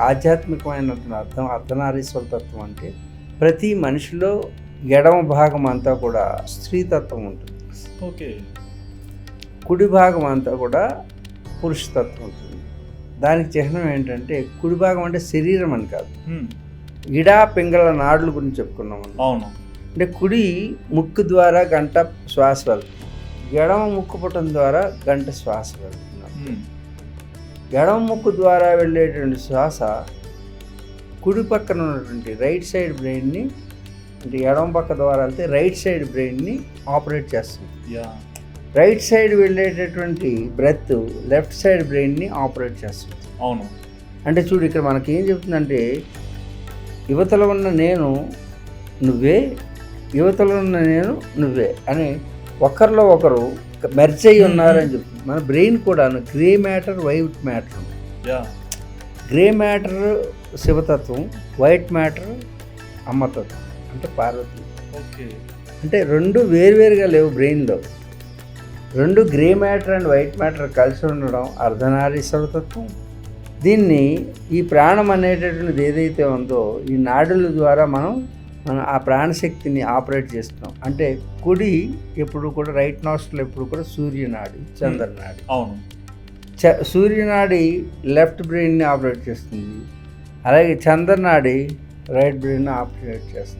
ఆధ్యాత్మికమైన అర్ధనారీశ్వర తత్వం అంటే ప్రతి మనిషిలో ఎడమ భాగం అంతా కూడా స్త్రీతత్వం ఉంటుంది. ఓకే. కుడి భాగం అంతా కూడా పురుషతత్వం ఉంటుంది. దానికి చిహ్నం ఏంటంటే కుడి భాగం అంటే శరీరం అని కాదు, ఇడా పింగళ నాడుల గురించి చెప్పుకున్నాం. అవును. అంటే కుడి ముక్కు ద్వారా గంట శ్వాస వెళ్తుంది, ఎడమ ముక్కు పుటం ద్వారా గంట శ్వాస వెళ్తుంది. ఎడమ ముక్కు ద్వారా వెళ్ళేటువంటి శ్వాస కుడి పక్కన ఉన్నటువంటి రైట్ సైడ్ బ్రెయిన్ని, అంటే ఎడమ పక్క ద్వారా వెళ్తే రైట్ సైడ్ బ్రెయిన్ని ఆపరేట్ చేస్తుంది. రైట్ సైడ్ వెళ్ళేటటువంటి బ్రెత్ లెఫ్ట్ సైడ్ బ్రెయిన్ని ఆపరేట్ చేస్తుంది. అవును. అంటే చూడు, ఇక్కడ మనకి ఏం చెప్తుందంటే యువతలో ఉన్న నేను నువ్వే, యువతలో ఉన్న నేను నువ్వే అని ఒకరిలో ఒకరు మెర్జ్ అయ్యి ఉన్నారని చెప్తుంది. మన బ్రెయిన్ కూడా grey matter white matter. Grey matter శివతత్వం, వైట్ మ్యాటర్ అమ్మతత్వం అంటే పార్వతి. ఓకే. అంటే రెండు వేరువేరుగా లేవు బ్రెయిన్లో. రెండు grey matter and white matter కలిసి ఉండడం అర్ధనారీశ్వర తత్వం. దీన్ని ఈ ప్రాణం అనేటటువంటిది ఏదైతే ఉందో ఈ నాడుల ద్వారా మనం ఆ ప్రాణశక్తిని ఆపరేట్ చేస్తున్నాం. అంటే కుడి ఎప్పుడు కూడా రైట్ నాస్ట్రల్ ఎప్పుడు కూడా సూర్యనాడి, చంద్రనాడి. అవును. సూర్యనాడి లెఫ్ట్ బ్రెయిన్ని ఆపరేట్ చేస్తుంది, అలాగే చంద్రనాడి రైట్ బ్రెయిన్ని ఆపరేట్ చేస్తుంది.